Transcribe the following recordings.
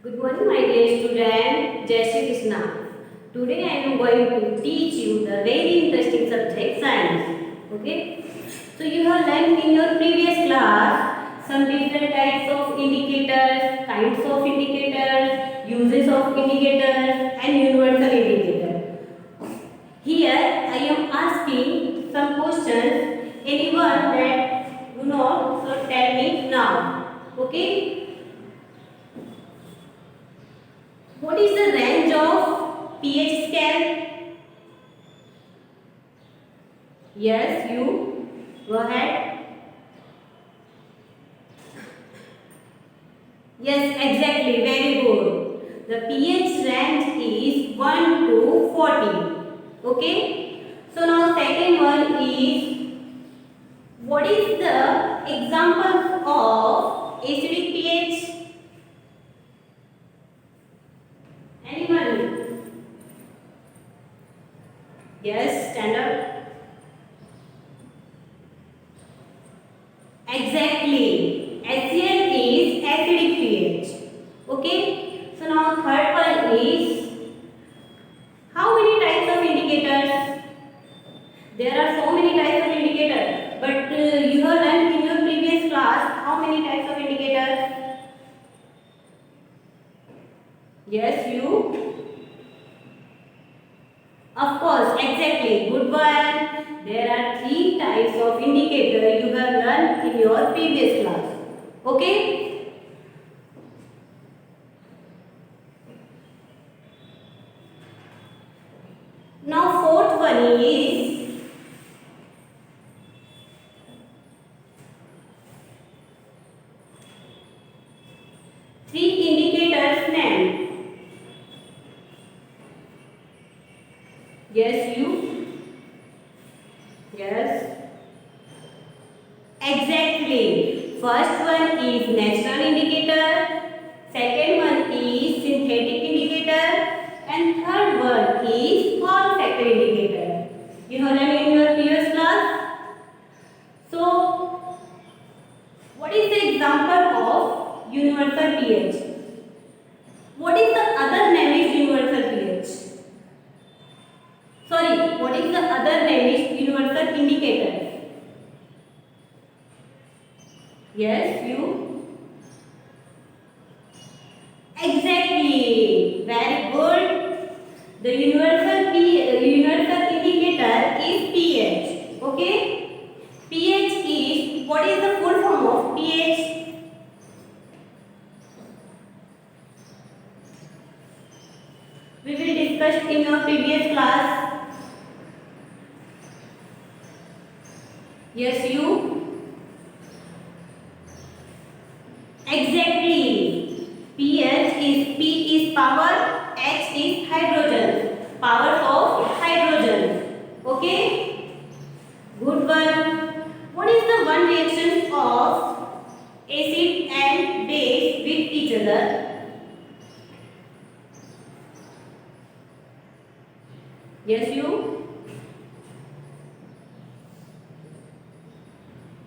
Good morning, my dear student. Jai Shri Krishna. Today I am going to teach you the very interesting subject science. Okay. So you have learned in your previous class some different types of indicators, kinds of indicators, uses of indicators, and universal indicator. Here I am asking some questions. Anyone that you know, so tell me now. Okay. What is the range of pH scale? Yes, you go ahead. Yes, exactly. Very good. The pH range is 1 to 40. Okay. So now second one is, what is the example of acidic pH? Anyone? Yes, stand up. Exactly. HCl is acidic pH. Okay. So now third one is, how many types of indicators? There are so many types of indicators, but you have learned in your previous class how many types of indicators? Yes, you. Of course, exactly. Good one. There are three types of indicator you have learned in your previous class. Okay? Now fourth one is, three indicators name. Yes, you. Yes. Exactly. First one is natural indicator, second one is synthetic indicator, and third one is form factor indicator. You have learned in your previous class. So, what is the example of universal pH? What is the other name is universal pH? Sorry, what is the other name is universal indicator? Yes, you. Exactly. Very good. The universal indicator is pH. Okay. pH is, what is the full form of pH? We will discuss in your previous class. Yes, you. Exactly. pH is, P is power, H is hydrogen. Power of hydrogen. Okay. Good one. What is the one reaction of acid and base with each other? Yes, you.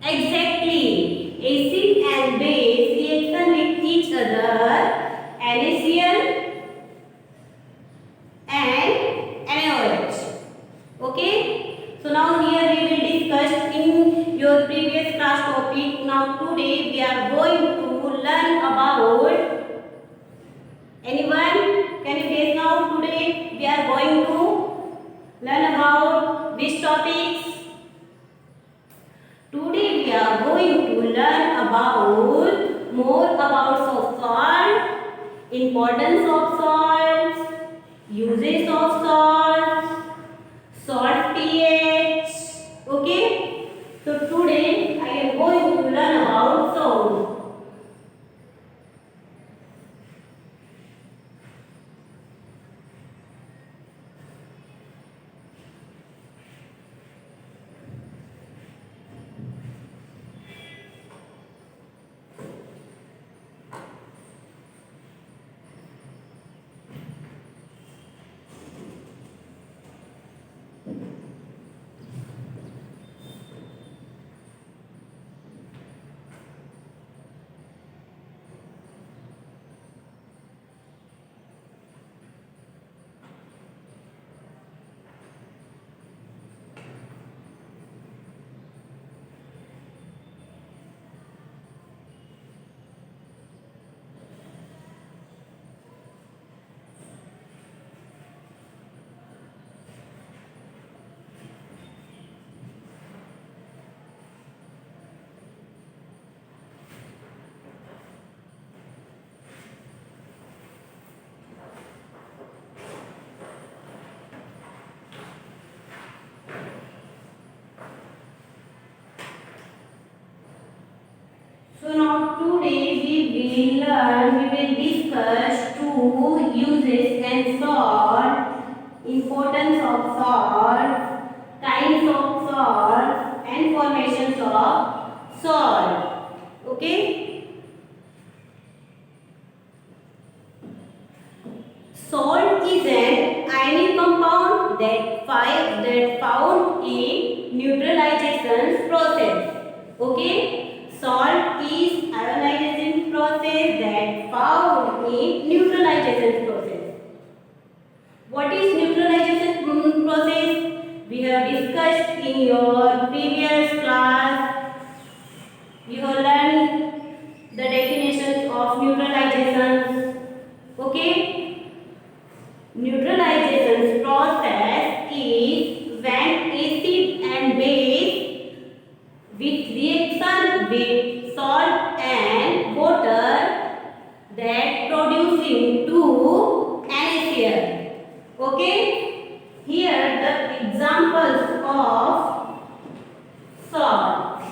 Exactly. Acid and base reaction with each other. NaCl and NaOH. Okay. So now here we will discuss in your previous class topic. Now today we are going to learn about, anyone? Can you guess now? Today we are going to learn about which topics? Today we are going to learn about more about salt, importance of salt, uses of salt, salt pH. Okay? So today I am going to learn about salt. So now today we will discuss two uses and salt, importance of salt, kinds of salt and formations of salt. Okay? Salt is an ionic compound that found in neutralization process. Okay, salt is ionization process that found in neutralization process. What is neutralization process? We have discussed in your previous class. You have learned the definitions of neutralization. Okay. Neutralization process is when acid and base with reaction with salt and water that producing two NaCl. Okay? Here the examples of salt.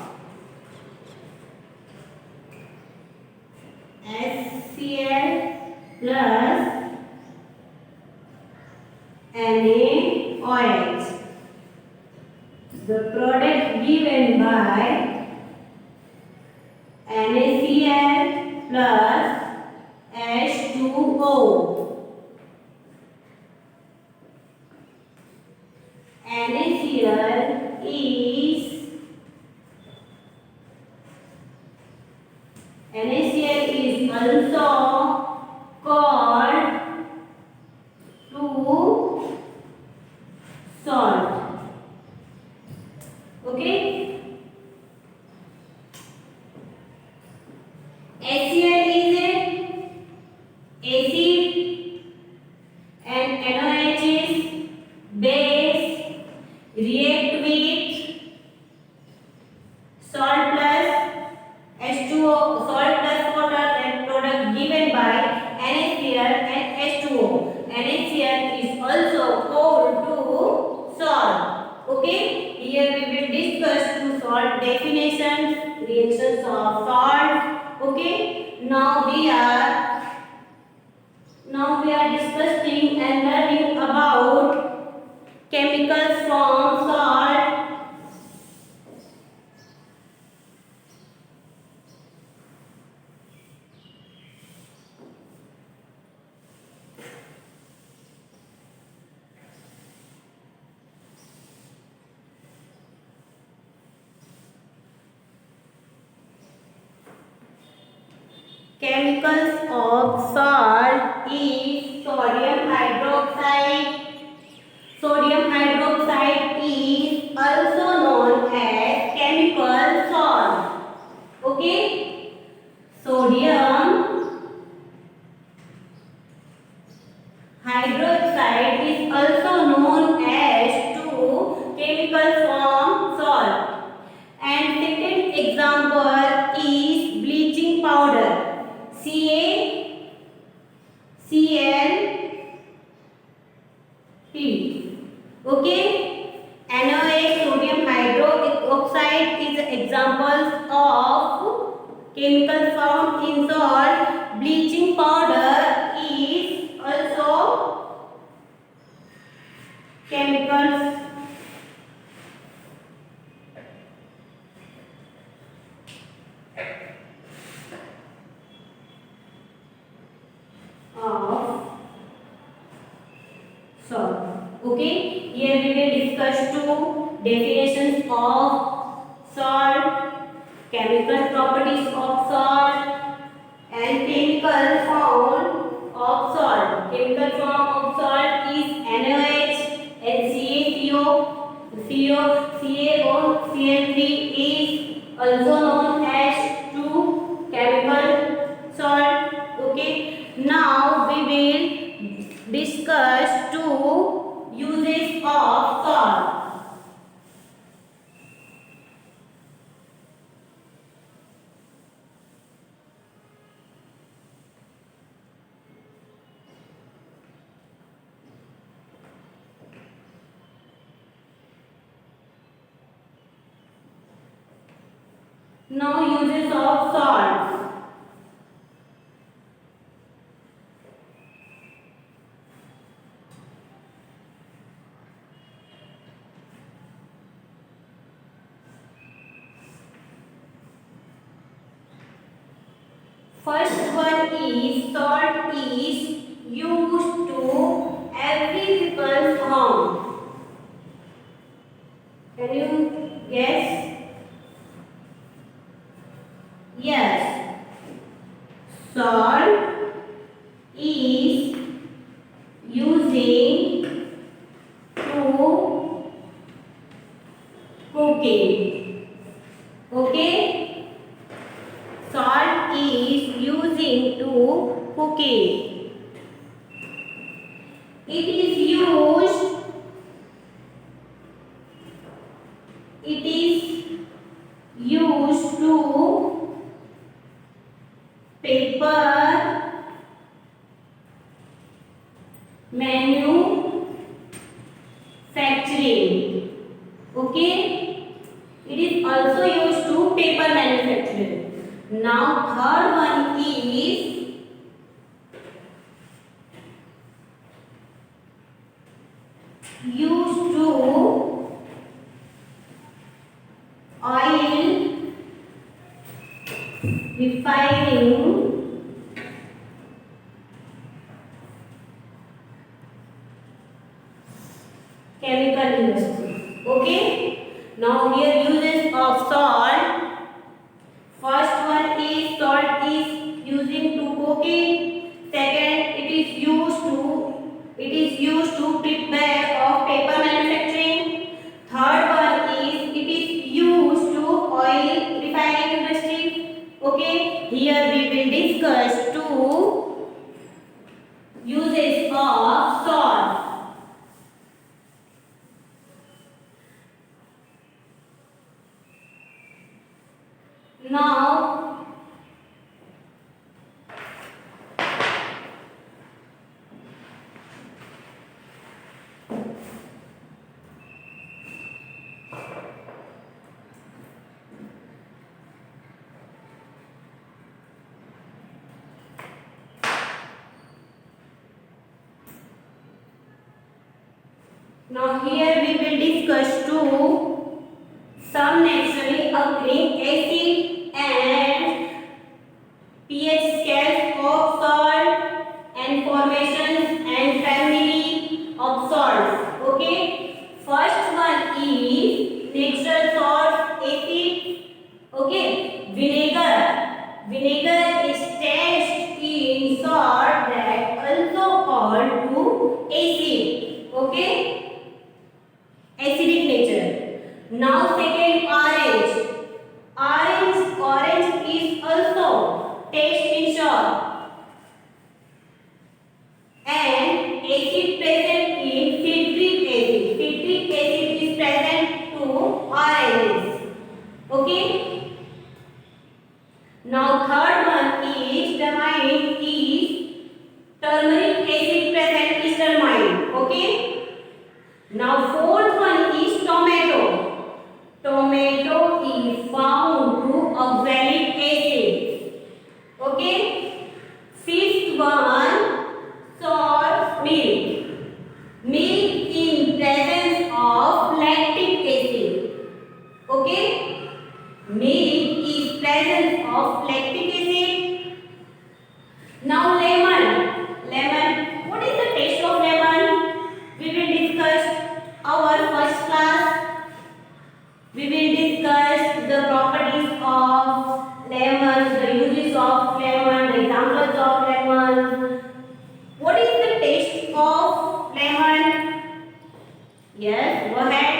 HCl plus NaOH. The product given by NaCl plus H2O. NaCl is also called to salt. Okay? HCl is acid and NaOH is base. React with salt plus H2O, salt plus water, and product given by NaCl and H2O. NaCl is also called to salt. Okay? Here we will discuss two salt definitions, reactions of salt. Okay? Now we are discussing and learning about chemicals from salt. Chemicals of salt is sodium hydroxide. Sodium hydroxide is also known as chemical salt. Okay? Sodium hydroxide is also known as to chemical form salt. And second example is bleaching powder. CaClP. Okay? NaOH, sodium hydroxide is examples of chemicals found in salt. Bleaching powder is also chemicals. Of salt. Okay, here we will discuss two definitions of salt, chemical properties of salt, and chemical form of salt. Chemical form of salt is NaOH and CaCO3 is also known as 2 chemical salt. Okay, now we will discuss two uses of salt. Now uses of salts. First one is salt is used to every people's home. Can you guess? Yes. Salt is using to cooking. Okay? Salt is using to cooking. It is used to paper manufacturing. Okay? It is also used to paper manufacturing. Now third one is used to oil refining chemical industry. Okay? Now here uses of salt. First one is salt is using to cooking. Second, it is used to prepare of paper manufacturing. Third one is it is used to oil refining industry. Okay, here we will discuss two uses of salt. Now here we will discuss two some naturally occurring acid and pH scales of salt and formations and family of salts. Okay, first one is natural salt acid. Okay, vinegar is staged in salt that also called to acid. Okay, acidic nature. Now second, orange is also taste in salt and acid present in citric acid. Citric acid is present to oranges. Okay. Now third one is turmeric acid present is termine. Okay. Now fourth one is tomato. Tomato is found to oxalic acid. Okay. Fifth one, salt milk. Milk in presence of lactic acid. Okay. Milk is presence of lactic acid. Now lemon. What is the taste of lemon? We will discuss our first class. We will discuss the properties of lemon, the uses of lemon, the examples of lemon. What is the taste of lemon? Yes, go ahead.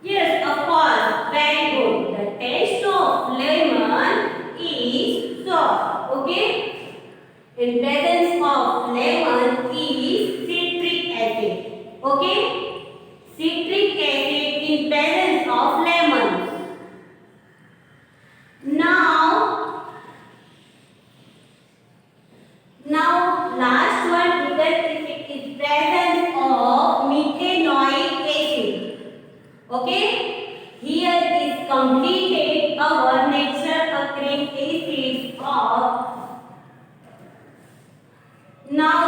Yes, of course. Very good. The taste of lemon is sour. Okay. In presence of lemon is citric acid. Okay. Citric acid in presence of lemon. Now last one because it is presence of methanoic acid. Okay. Here is completed our nature occurring acids of. Now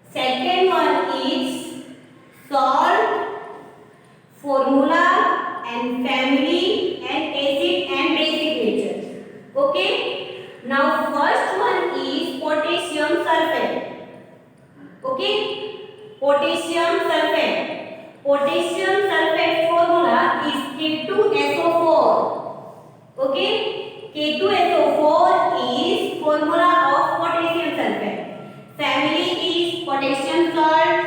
second one is salt, formula and family and acid and basic nature. Okay. Now first one is potassium sulfate. Okay. Potassium sulfate. Potassium sulfate formula is K2SO4. Okay. K2SO4 is formula of potassium sulfate. Family is potassium salt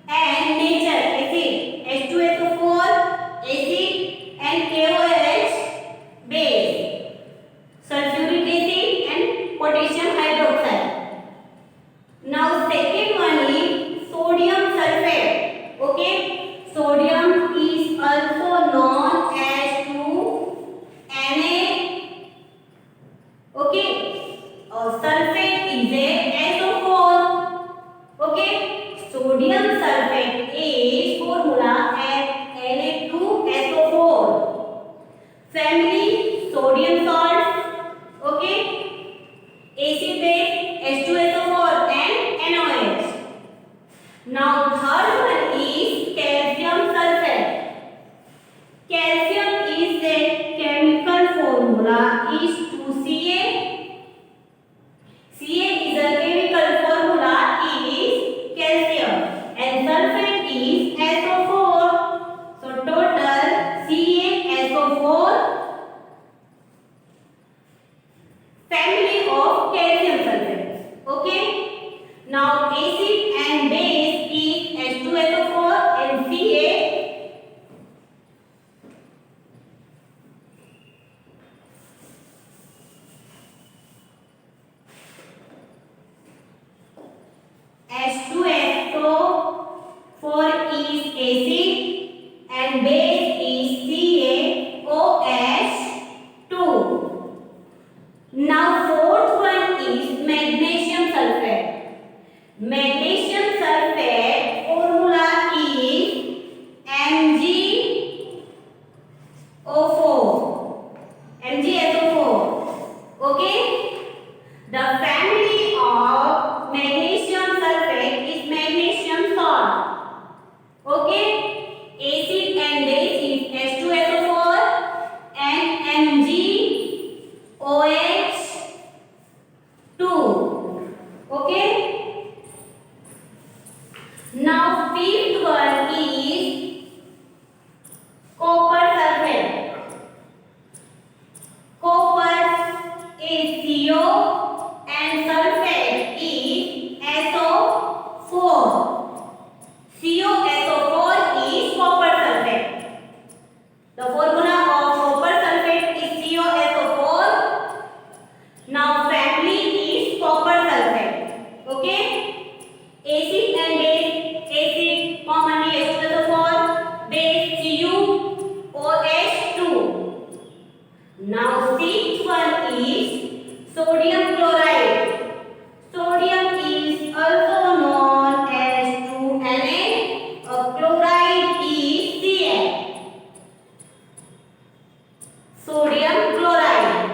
and nature acid H2SO4 acid and KOH base sulfuric acid and potassium hydroxide. Now second one is sodium sulfate. Okay, sodium is also known as to Na. Okay, sulfate is a SO4. Okay, sodium sulfate is formula as Na2SO4. Family sodium salts. Okay, acid base H2SO4 and NOH. Now third one is calcium sulfate. Calcium is a chemical formula is 2Ca. Ca is a chemical formula is calcium and sulfate is SO4. So total CaSO4 family of calcium sulfate. Okay. Now acid and base is H2SO4 and Ca. H2SO4 is acid and base is CaOH2. Now fourth one is magnesium sulfate. Magnesium sulfate formula is MgSO4. Okay. The family of magnesium sulfate is magnesium salt. Okay. Acid and base is H2SO4 and MgOH2. Okay. Now fifth one is copper sulfate. Copper is CO and sulfate is SO4. COSO4 is copper sulfate. The formula of copper sulfate is COSO4. Now family is copper sulfate. Okay. Acid and base. Acid commonly H2SO4. Base CuOH2. Now sixth one is sodium chloride. Sodium is also known as 2Na. Chloride is Cl. Sodium chloride.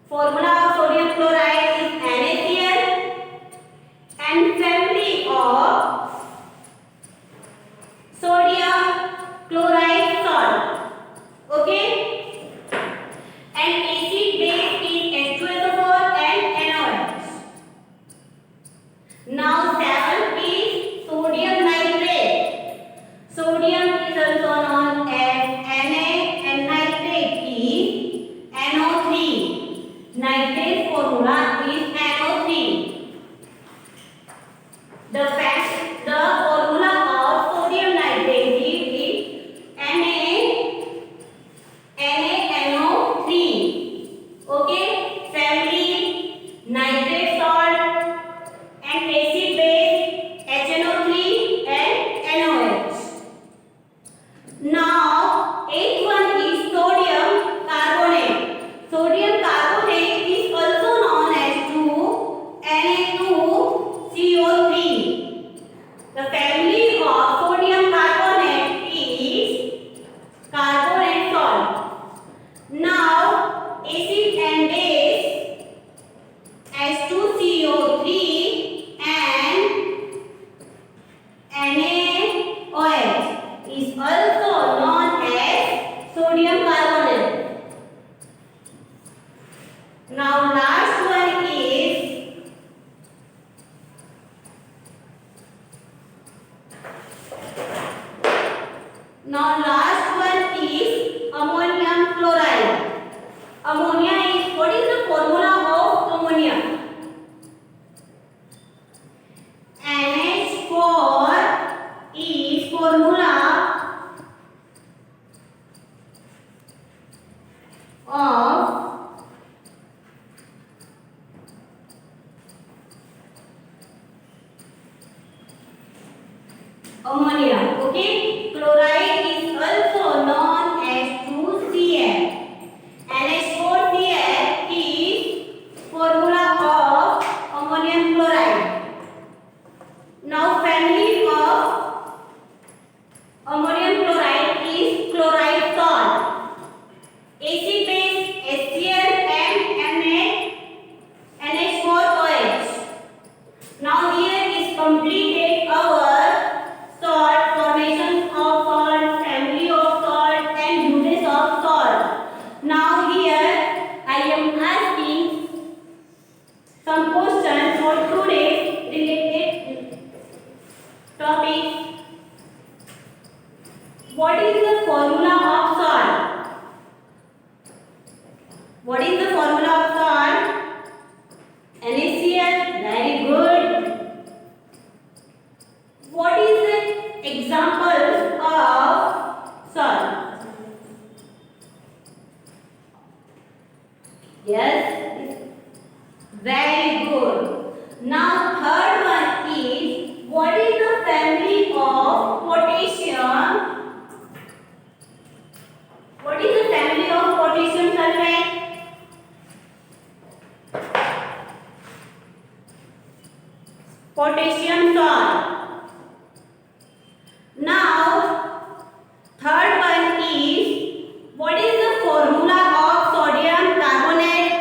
Formula of sodium chloride is NaCl and family of sodium chloride salt. Okay. And acid base is H2SO4 and NOH. Now seventh is sodium nitrate. Sodium is also known as Na and nitrate is NO3. Nitrate formula is NO3. The formula of sodium nitrate is NaNO3. Okay, family nitrate salt and acid base HNO3 and NOH. Now eighth one is sodium carbonate. Sodium carbonate is also known as 2Na2CO3. The family of sodium carbonate is Now last one is ammonium chloride. Ammonia is, what is the formula of ammonia? NH4 is formula of ammonia. Okay, chloride is also known as 2Cl. NH4Cl is formula of ammonium chloride. Now family of ammonium chloride is chloride salt. Acid base HCl and NH4OH. Now here is completed our salt, formation of salt, family of salt and uses of salt. Now here I am asking some questions for today's related topic. What is the formula of salt? What is the formula of salt? NaCl. Very good. What is the examples of salt? Yes. Very good. Now third one is, what is the family of potassium? What is the family of potassium sulfate? Potassium salt. Now third one is, what is the formula of sodium carbonate?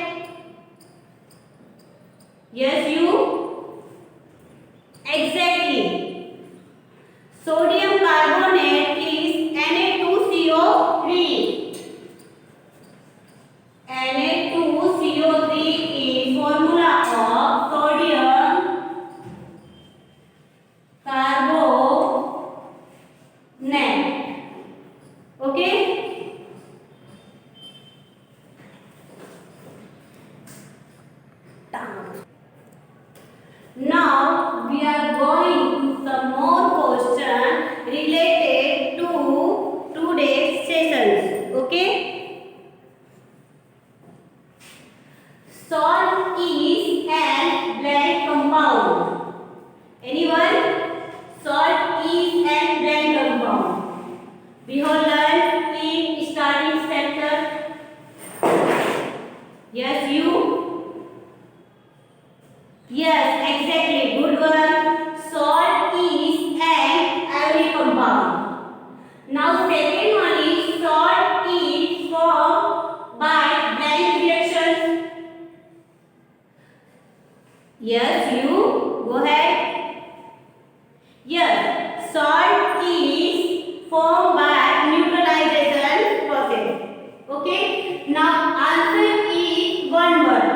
Yes, you? Exactly. Sodium carbonate is Na2CO3. Na2CO3 is formula of sodium carbonate. Okay? Now we are going to some more questions related to today's sessions. Okay? Salt is an bland compound. Anyone? Salt is an bland compound. We have learned in starting chapter. Yes, you? Yes, exactly. Good one. Salt is an ionic compound. Now second one is, salt is formed by bland reactions. Yes, you? Go ahead. Yes, salt is formed by neutralization process. Okay? Now answer is one word.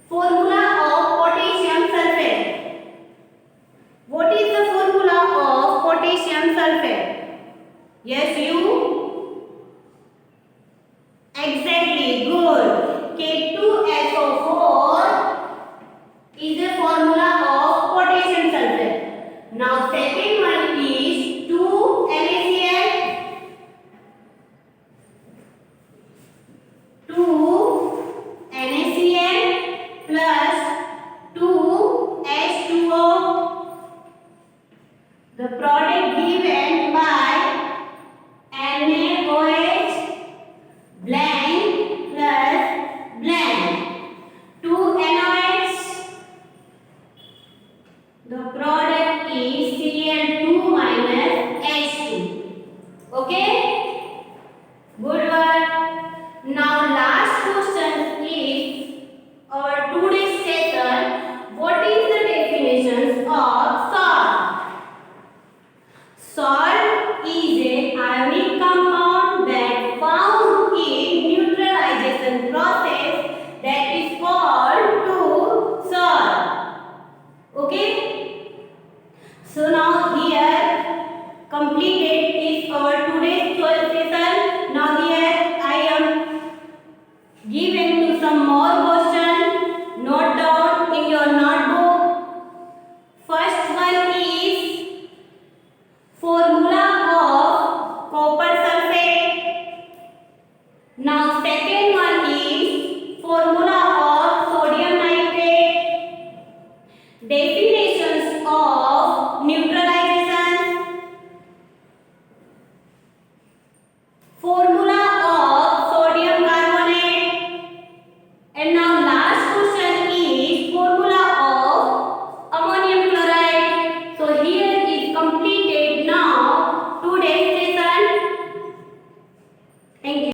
Formula of potassium sulfate. What is the formula of potassium sulfate? Yes, you? Exactly. Good. K2SO4 is the formula of potassium sulfate. Now second one is 2NaCl. 2NaCl plus 2H2O. The product given by NaOH blank plus blank. 2NOH. The product is Cl2 minus H2. Okay? Good one. Now last question is our today's session. What is the definitions of salt? Salt is a ionic